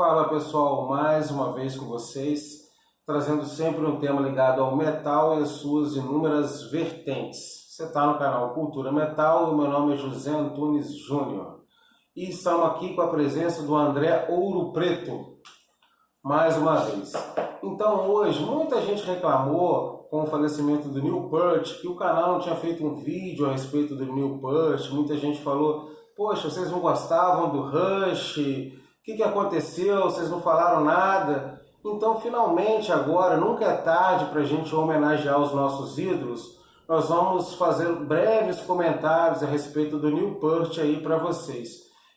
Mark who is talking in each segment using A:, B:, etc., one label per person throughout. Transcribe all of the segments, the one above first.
A: Fala pessoal, mais uma vez com vocês, trazendo sempre um tema ligado ao metal e as suas inúmeras vertentes. Você está no canal Cultura Metal e o meu nome é José Antunes Júnior. E estamos aqui com a presença do André Ouro Preto, mais uma vez. Então hoje, muita gente reclamou com o falecimento do Neil Peart, que o canal não tinha feito um vídeo a respeito do Neil Peart. Muita gente falou, poxa, vocês não gostavam do Rush? O que aconteceu? Vocês não falaram nada? Então, finalmente, agora, nunca é tarde para a gente homenagear os nossos ídolos. Nós vamos fazer breves comentários a respeito do Neil Peart aí para vocês.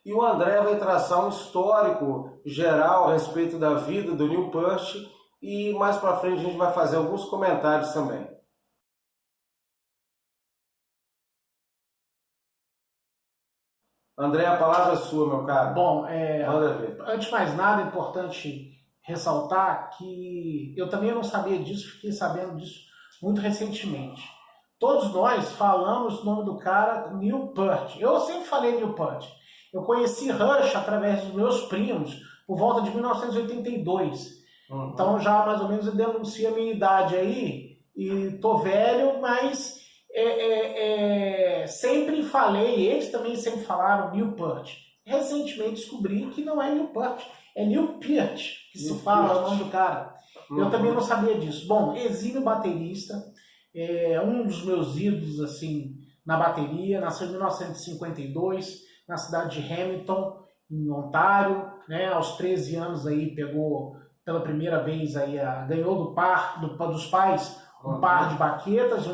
A: E o André vai traçar um histórico geral a respeito da vida do Neil Peart e mais para frente a gente vai fazer alguns comentários também. André, a palavra é sua, meu caro.
B: Bom, antes de mais nada, é importante ressaltar que eu também não sabia disso, fiquei sabendo disso muito recentemente. Todos nós falamos o nome do cara Neil Peart. Eu sempre falei Neil Peart. Eu conheci Rush através dos meus primos por volta de 1982. Então já mais ou menos eu denuncio a minha idade aí e tô velho, mas sempre falei, eles também sempre falaram Neil Peart. Recentemente descobri que não é Neil Peart, é Neil Peart que se fala o nome do cara. Eu também não sabia disso. Bom, exímio baterista, um dos meus ídolos assim na bateria, nasceu em 1952 na cidade de Hamilton, em Ontário, né? Aos 13 anos aí pegou pela primeira vez aí ganhou dos pais um par de baquetas,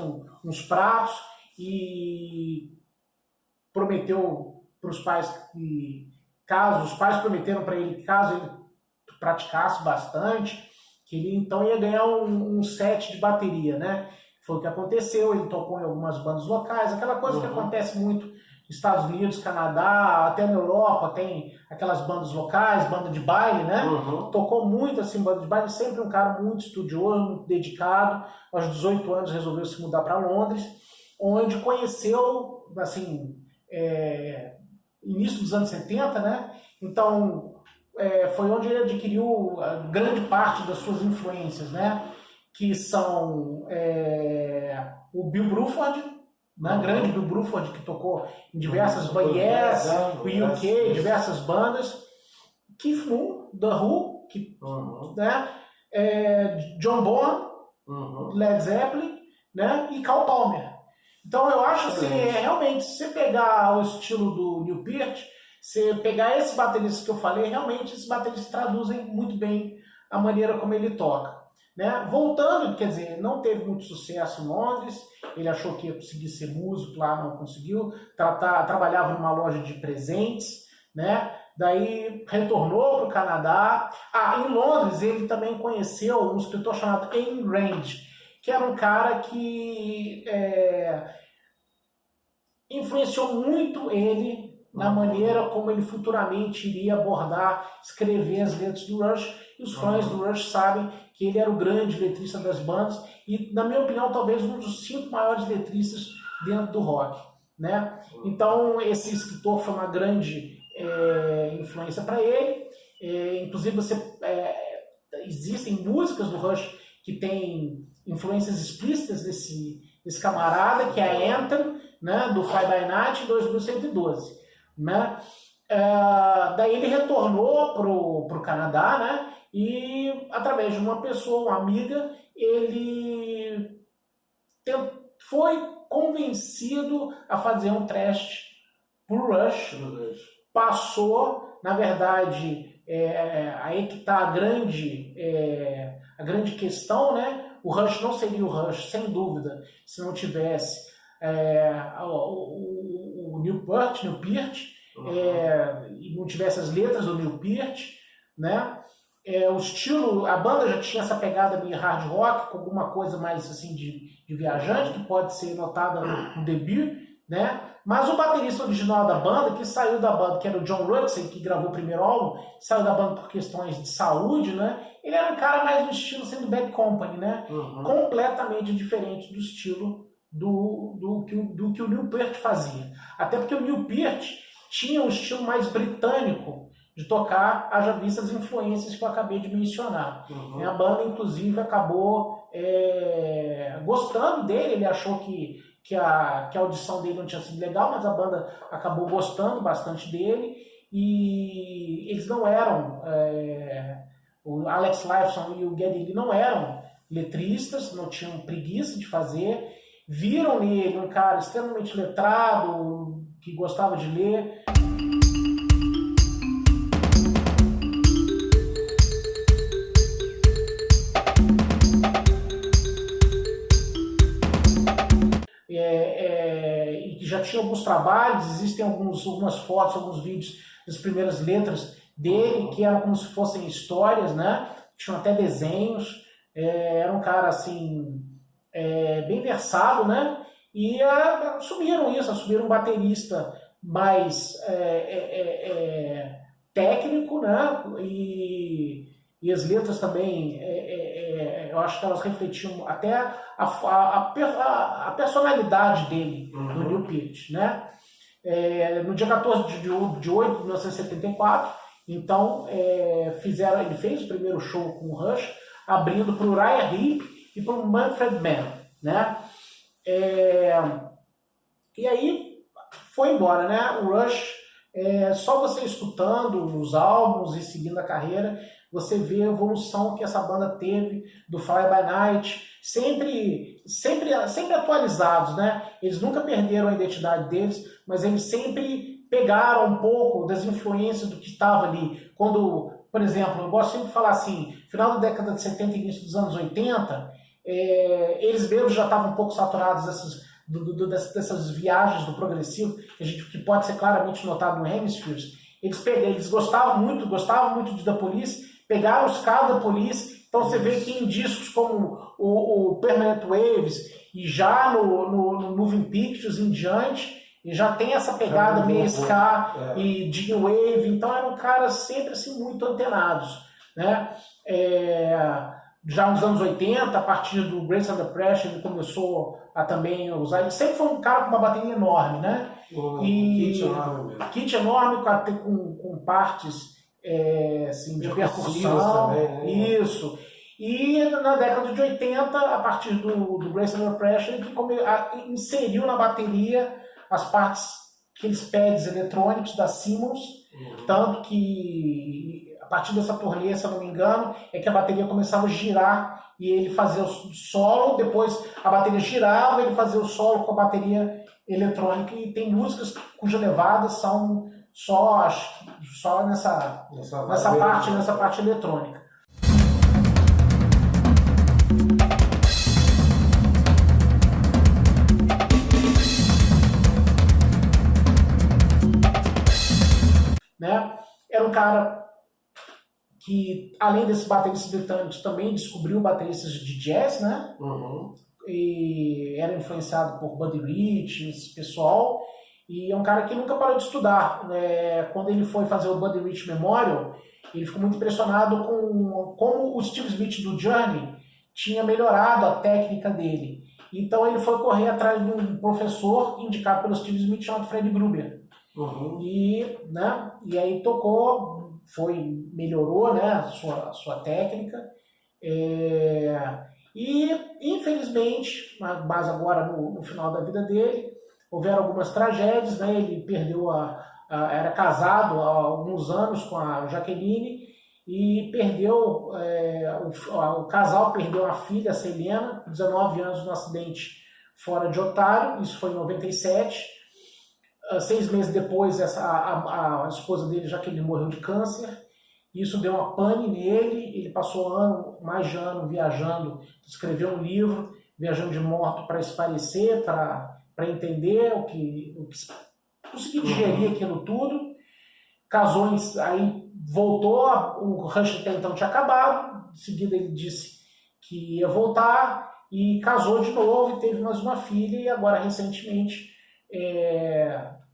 B: uns pratos, e prometeu para os pais que, caso os pais prometeram para ele, caso ele praticasse bastante, que ele então ia ganhar um set de bateria, né? Foi o que aconteceu, ele tocou em algumas bandas locais, aquela coisa que acontece muito nos Estados Unidos, Canadá, até na Europa tem aquelas bandas locais, banda de baile, né? Tocou muito assim, banda de baile, sempre um cara muito estudioso, muito dedicado. Aos 18 anos resolveu se mudar para Londres, onde conheceu, assim, início dos anos 70, né? Então, foi onde ele adquiriu a grande parte das suas influências, né? Que são o Bill Bruford, né? Grande Bill Bruford, que tocou em diversas bandas, o UK, diversas bandas, Keith Moon, The Who, né? John Bonham, Led Zeppelin, né? E Carl Palmer. Então eu acho assim, realmente, se você pegar o estilo do Neil Peart, se pegar esses bateristas que eu falei, realmente esses bateristas traduzem muito bem a maneira como ele toca. Né? Voltando, quer dizer, não teve muito sucesso em Londres, ele achou que ia conseguir ser músico lá, não conseguiu, trabalhava numa loja de presentes, né? Daí retornou para o Canadá. Em Londres ele também conheceu um escritor chamado Ayn Rand, que era um cara que influenciou muito ele na maneira como ele futuramente iria abordar, escrever as letras do Rush. E os fãs do Rush sabem que ele era o grande letrista das bandas e, na minha opinião, talvez um dos 5 maiores letristas dentro do rock, né? Então, esse escritor foi uma grande influência para ele. Inclusive, existem músicas do Rush que têm influências explícitas desse camarada, que é a Anthem, né, do Fly By Night, em 2112. Né? Daí ele retornou pro Canadá, né? E através de uma pessoa, uma amiga, ele foi convencido a fazer um teste pro Rush. Passou, na verdade, aí que está a grande questão, né? O Rush não seria o Rush, sem dúvida, se não tivesse o Neil Peart, e não tivesse as letras do Neil Peart, né? O estilo, a banda já tinha essa pegada meio hard rock, com alguma coisa mais assim de viajante, que pode ser notada no debut, né? Mas o baterista original da banda, que saiu da banda, que era o John Rutsey, que gravou o primeiro álbum, saiu da banda por questões de saúde, né? Ele era um cara mais no estilo sendo Bad Company, né? Completamente diferente do estilo do que o Neil Peart fazia. Até porque o Neil Peart tinha um estilo mais britânico, de tocar, haja vista as influências que eu acabei de mencionar. A banda, inclusive, acabou gostando dele, ele achou que a audição dele não tinha sido legal, mas a banda acabou gostando bastante dele, e eles não eram, o Alex Lifeson e o Geddy Lee não eram letristas, não tinham preguiça de fazer, viram nele um cara extremamente letrado, que gostava de ler. E que já tinha alguns trabalhos, existem algumas fotos, alguns vídeos das primeiras letras dele, que eram como se fossem histórias, né? Tinham até desenhos, era um cara assim, bem versado, né? E assumiram um baterista mais técnico, né? E as letras também, eu acho que elas refletiam até a personalidade dele, do Neil Peart, né? No dia 14 de 8 de 1974, então, ele fez o primeiro show com o Rush, abrindo para o Uriah Heep e para o Manfred Mann, né? E aí foi embora, né? O Rush, só você escutando os álbuns e seguindo a carreira, você vê a evolução que essa banda teve do Fly By Night, sempre atualizados, né? Eles nunca perderam a identidade deles, mas eles sempre pegaram um pouco das influências do que estava ali. Quando, por exemplo, eu gosto sempre de falar assim, final da década de 70 e início dos anos 80, eles mesmos já estavam um pouco saturados dessas viagens do progressivo, que pode ser claramente notado no Hemispheres. Eles gostavam muito de The Police, pegaram os caras da Police. Então você vê que em discos como o Permanent Waves e já no Moving Pictures em diante, e já tem essa pegada meio ska e de New Wave. Então eram caras sempre assim, muito antenados, né? Já nos anos 80, a partir do Grace Under Pressure, ele começou a também usar. Ele sempre foi um cara com uma bateria enorme, né? Kit enorme, com partes assim, de percussão.
A: Também, né?
B: Isso. E na década de 80, a partir do Grace Under Pressure, ele inseriu na bateria as partes, aqueles pads eletrônicos da Simmons, tanto que a partir dessa turnê, se eu não me engano, é que a bateria começava a girar e ele fazia o solo, depois a bateria girava, ele fazia o solo com a bateria eletrônica, e tem músicas cujas levadas são só nessa parte eletrônica. Né? Era um cara que, além desses bateristas britânicos, também descobriu bateristas de jazz, né? E era influenciado por Buddy Rich, esse pessoal, e é um cara que nunca parou de estudar, né? Quando ele foi fazer o Buddy Rich Memorial, ele ficou muito impressionado com como o Steve Smith do Journey tinha melhorado a técnica dele. Então ele foi correr atrás de um professor indicado pelo Steve Smith chamado Fred Gruber. E aí tocou, melhorou, né, a sua técnica, e infelizmente, mas agora no final da vida dele, houveram algumas tragédias, né? Ele perdeu era casado há alguns anos com a Jaqueline, e perdeu, o casal perdeu a filha, a Selena, com 19 anos, no acidente fora de Otário. Isso foi em 97. 6 meses depois, a esposa dele, Jaqueline, morreu de câncer. Isso deu uma pane nele. Ele passou mais de ano viajando, escreveu um livro, Viajando de Moto, para esparecer, para entender o que conseguir digerir aquilo tudo. Casou, aí voltou, o Rush até então tinha acabado, em seguida ele disse que ia voltar, e casou de novo, e teve mais uma filha, e agora recentemente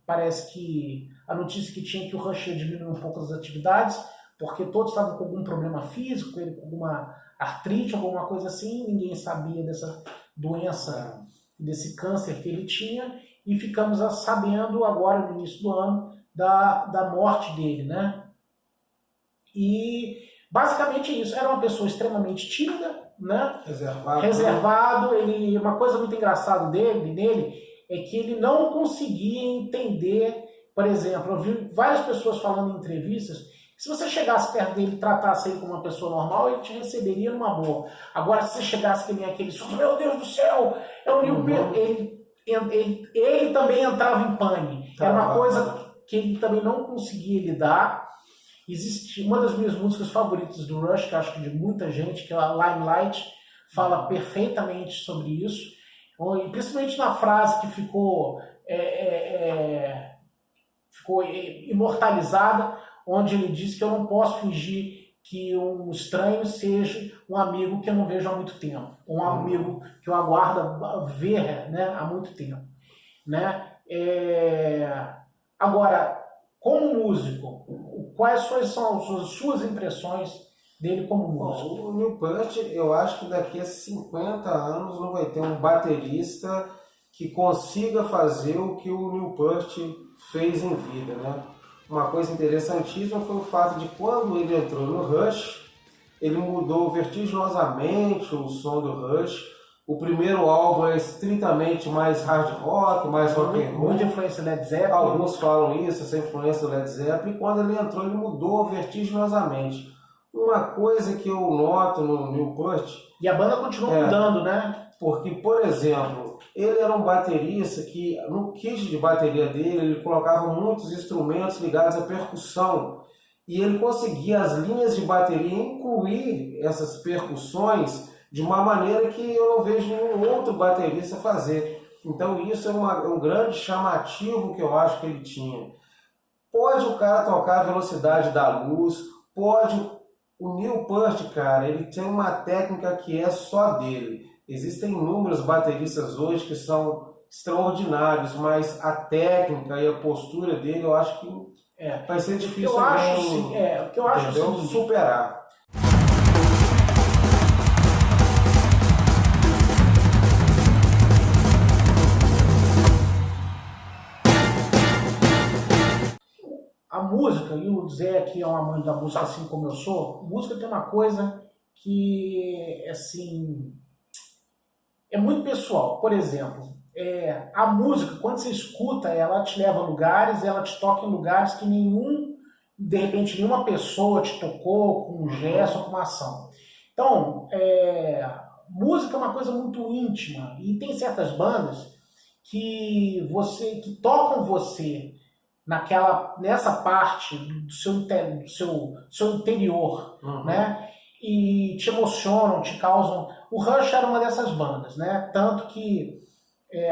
B: parece que a notícia que tinha que o Rush ia diminuir um pouco as atividades, porque todos estavam com algum problema físico, ele com alguma artrite, alguma coisa assim, ninguém sabia dessa doença, desse câncer que ele tinha, e ficamos sabendo agora, no início do ano, da morte dele, né? E basicamente é isso. Era uma pessoa extremamente tímida, né?
A: Reservado.
B: Uma coisa muito engraçada nele é que ele não conseguia entender, por exemplo, eu vi várias pessoas falando em entrevistas, que se você chegasse perto dele e tratasse ele como uma pessoa normal, ele te receberia numa boa. Agora, se você chegasse que nem aquele surdo, meu Deus do céu, é o Neil Peart, ele também entrava em pane. Era uma coisa que ele também não conseguia lidar. Existe uma das minhas músicas favoritas do Rush, que acho que de muita gente, que é a Limelight, fala perfeitamente sobre isso, e principalmente na frase que ficou imortalizada, onde ele diz que eu não posso fingir que um estranho seja um amigo que eu não vejo há muito tempo, um amigo que eu aguardo ver, né, há muito tempo, né? Agora, como músico, quais são as suas impressões dele como músico?
A: O Neil Peart, eu acho que daqui a 50 anos não vai ter um baterista que consiga fazer o que o Neil Peart fez em vida, né? Uma coisa interessantíssima foi o fato de quando ele entrou no Rush, ele mudou vertiginosamente o som do Rush. O primeiro álbum é estritamente mais hard rock, mais rock and roll.
B: Muita influência do Led Zeppelin.
A: Alguns falam isso, essa influência do Led Zeppelin. E quando ele entrou, ele mudou vertiginosamente. Uma coisa que eu noto no Neil Peart...
B: E a banda continua mudando, né?
A: Porque, por exemplo, ele era um baterista que, no kit de bateria dele, ele colocava muitos instrumentos ligados à percussão. E ele conseguia, as linhas de bateria, incluir essas percussões de uma maneira que eu não vejo nenhum outro baterista fazer. Então isso é um grande chamativo que eu acho que ele tinha. Pode o cara tocar a velocidade da luz, pode... O Neil Peart, cara, ele tem uma técnica que é só dele. Existem inúmeros bateristas hoje que são extraordinários, mas a técnica e a postura dele, eu acho que vai ser difícil
B: o que eu acho
A: superar.
B: A música, e o Zé aqui é um amante da música assim como eu sou, música tem uma coisa que, assim, é muito pessoal. Por exemplo, a música, quando você escuta, ela te leva a lugares, ela te toca em lugares que de repente, nenhuma pessoa te tocou com um gesto ou com uma ação. Então, música é uma coisa muito íntima, e tem certas bandas que tocam você nessa parte do seu interior, né? E te emocionam, te causam... O Rush era uma dessas bandas, né? Tanto que,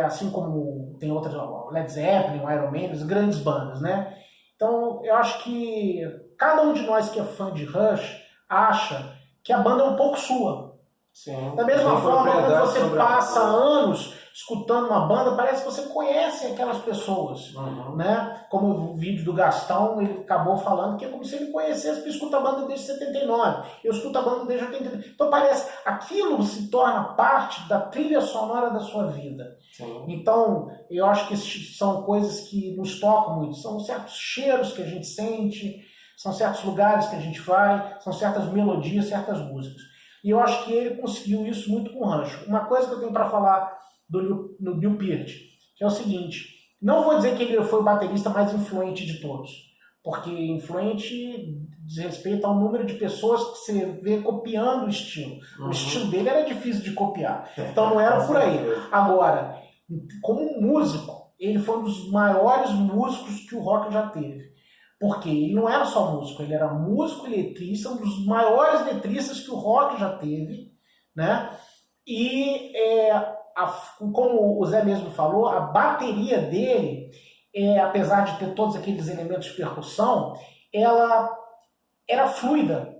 B: assim como tem outras, Led Zeppelin, Iron Maiden, grandes bandas, né? Então, eu acho que cada um de nós que é fã de Rush acha que a banda é um pouco sua.
A: Sim.
B: Da mesma forma, quando você passa anos escutando uma banda, parece que você conhece aquelas pessoas, né? Como o vídeo do Gastão, ele acabou falando que é como se ele conhecesse, porque escuta a banda desde 79, eu escuto a banda desde 89. Então parece, aquilo se torna parte da trilha sonora da sua vida.
A: Sim.
B: Então, eu acho que são coisas que nos tocam muito, são certos cheiros que a gente sente, são certos lugares que a gente vai, são certas melodias, certas músicas. E eu acho que ele conseguiu isso muito com o Rancho. Uma coisa que eu tenho para falar do Neil Peart, que é o seguinte, não vou dizer que ele foi o baterista mais influente de todos, porque influente diz respeito ao número de pessoas que você vê copiando o estilo. O estilo dele era difícil de copiar, então não era por aí. Agora, como músico, ele foi um dos maiores músicos que o rock já teve. Porque ele não era só músico, ele era músico e letrista, um dos maiores letristas que o rock já teve, né? E, como o Zé mesmo falou, a bateria dele, apesar de ter todos aqueles elementos de percussão, ela era fluida.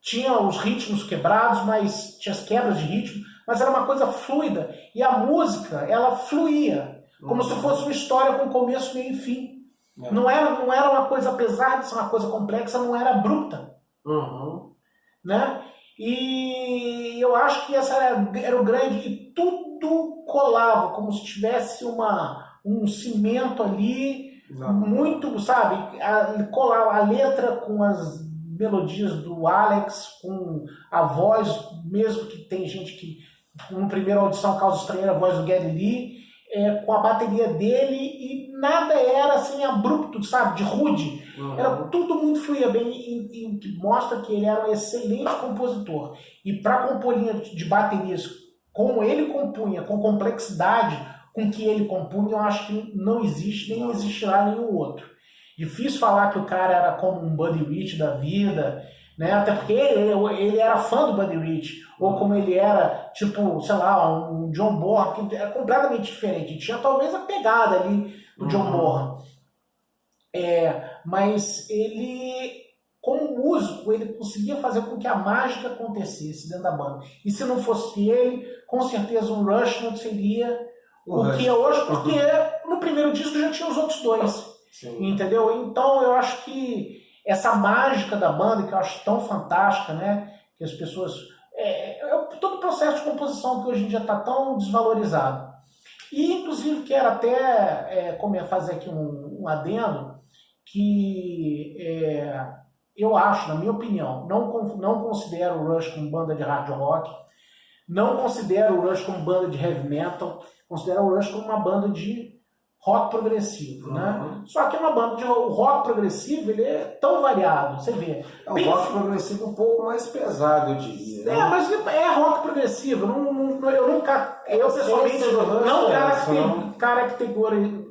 B: Tinha os ritmos quebrados, mas tinha as quebras de ritmo, mas era uma coisa fluida. E a música, ela fluía, como se fosse uma história com começo, meio e fim. Não era uma coisa, apesar de ser uma coisa complexa, não era abrupta. Né? E eu acho que essa era o grande... E tudo tudo colava, como se tivesse um cimento ali, muito, sabe, colava a letra com as melodias do Alex, com a voz, mesmo que tem gente que, no primeiro audição, causa estranha, a voz do Geddy Lee, com a bateria dele, e nada era assim abrupto, sabe, de rude. Era tudo muito fluía bem, e que mostra que ele era um excelente compositor. E para compor linha de baterias como ele compunha, com complexidade com que ele compunha, eu acho que não existe, nem existirá nenhum outro. Difícil falar que o cara era como um Buddy Rich da vida, né? Até porque ele era fã do Buddy Rich, ou como ele era, tipo, sei lá, um John Bonham, que era completamente diferente. Tinha talvez a pegada ali do John Bonham. Mas ele, como músico, ele conseguia fazer com que a mágica acontecesse dentro da banda. E se não fosse ele, com certeza o Rush não seria o que é hoje, porque no primeiro disco já tinha os outros dois. Sim. Entendeu? Então eu acho que essa mágica da banda, que eu acho tão fantástica, né? Que as pessoas... todo o processo de composição que hoje em dia está tão desvalorizado. E, inclusive, quero até fazer aqui um adendo, que eu acho, na minha opinião, não considero o Rush como banda de hard rock, não considero o Rush como banda de heavy metal, considero o Rush como uma banda de rock progressivo, né? Só que é uma banda de o rock progressivo, ele é tão variado, você vê.
A: É um rock progressivo um pouco mais pesado, eu diria. Né?
B: Mas é rock progressivo. Eu pessoalmente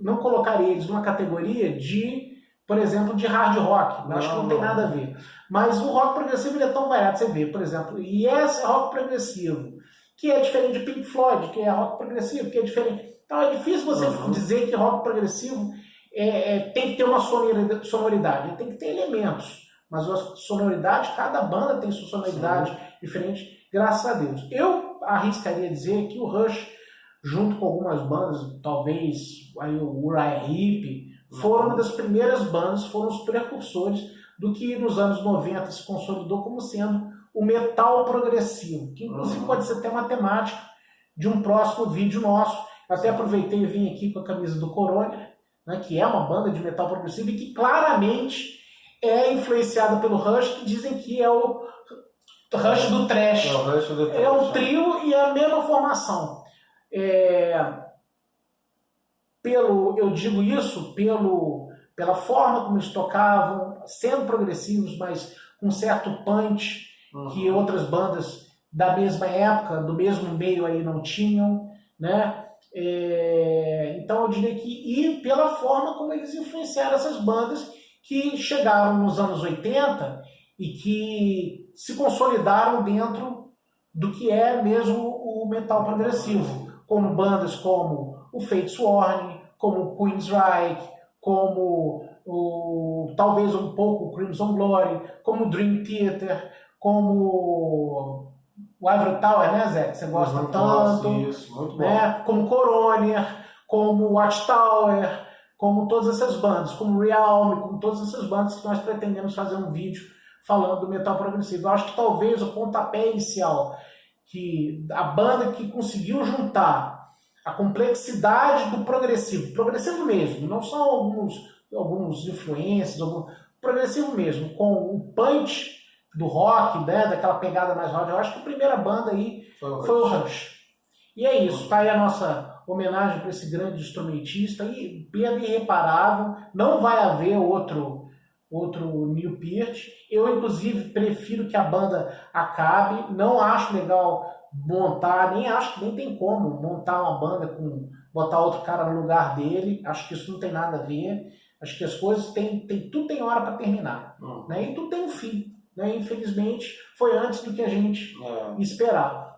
B: não colocaria eles numa categoria de, por exemplo, de hard rock. Acho que não tem nada a ver. Mas o rock progressivo ele é tão variado, você vê, por exemplo, Yes é rock progressivo, que é diferente de Pink Floyd, que é rock progressivo, que é diferente. Então é difícil você dizer que rock progressivo tem que ter uma sonoridade, tem que ter elementos. Mas a sonoridade, cada banda tem sua sonoridade diferente, graças a Deus. Eu arriscaria dizer que o Rush, junto com algumas bandas, talvez aí o Uriah Heep, foram uma das primeiras bandas, foram os precursores do que nos anos 90 se consolidou como sendo o metal progressivo, que inclusive pode ser até uma temática de um próximo vídeo nosso. Até aproveitei e vim aqui com a camisa do Corona, né, que é uma banda de metal progressivo e que claramente é influenciada pelo Rush, que dizem que é o Rush do Thrash. É um trio e é a mesma formação. Eu digo isso pela forma como eles tocavam, sendo progressivos, mas com certo punch que outras bandas da mesma época, do mesmo meio aí não tinham, né? Então eu diria que pela forma como eles influenciaram essas bandas que chegaram nos anos 80 e que se consolidaram dentro do que é mesmo o metal progressivo, como bandas como o Fates Warning, como o Queensryche, como talvez um pouco o Crimson Glory, como o Dream Theater, como o Ivory Tower, né, Zé? Que você gosta tanto.
A: Isso, muito
B: né? Como Coroner, como Watchtower, como todas essas bandas, como Realm, como todas essas bandas que nós pretendemos fazer um vídeo falando do metal progressivo. Eu acho que talvez o pontapé inicial, que a banda que conseguiu juntar a complexidade do progressivo mesmo, não são alguns influências, progressivo mesmo, com o punch do rock, né, daquela pegada mais rock. Eu acho que a primeira banda aí foi o Rush. E é isso, tá aí a nossa homenagem para esse grande instrumentista, e perda irreparável, não vai haver outro Neil Peart. Eu, inclusive, prefiro que a banda acabe, não acho legal montar, acho que nem tem como montar uma banda botar outro cara no lugar dele, acho que isso não tem nada a ver, acho que as coisas tudo tem hora para terminar, né? E tudo tem um fim. Né? Infelizmente, foi antes do que a gente esperava.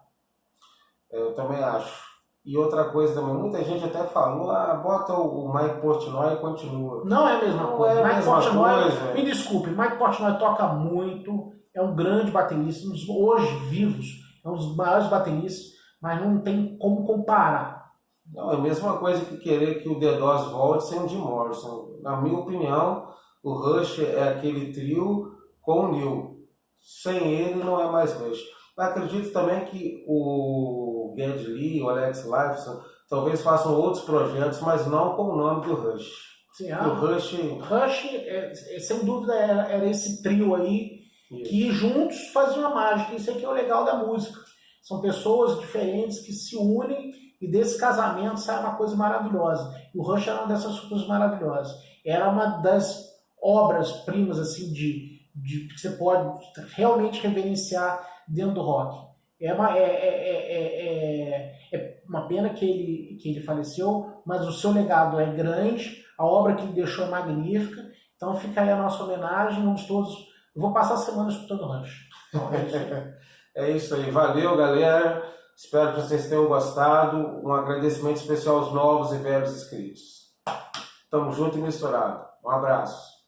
A: Eu também acho. E outra coisa também, muita gente até falou, bota o Mike Portnoy e continua.
B: Não é a mesma coisa. Mike Portnoy, me desculpe, Mike Portnoy toca muito, é um grande baterista, hoje vivos, é um dos maiores bateristas, mas não tem como comparar.
A: Não, é a mesma coisa que querer que o The Doors volte sem o Jim Morrison. Na minha opinião, o Rush é aquele trio com o Neil. Sem ele não é mais Rush. Acredito também que o Geddy Lee, o Alex Lifeson, talvez façam outros projetos, mas não com o nome do Rush.
B: Sim,
A: o Rush,
B: sem dúvida, era esse trio aí que juntos faziam a mágica. Isso aqui é o legal da música. São pessoas diferentes que se unem e desse casamento sai uma coisa maravilhosa. E o Rush era uma dessas coisas maravilhosas. Era uma das obras-primas assim, que você pode realmente reverenciar dentro do rock. É uma pena que ele faleceu, mas o seu legado é grande, a obra que ele deixou é magnífica, então fica aí a nossa homenagem, vamos todos... Eu vou passar a semana escutando Rush. Então, é isso aí.
A: É isso aí, valeu galera, espero que vocês tenham gostado, um agradecimento especial aos novos e velhos inscritos. Tamo junto e misturado, um abraço.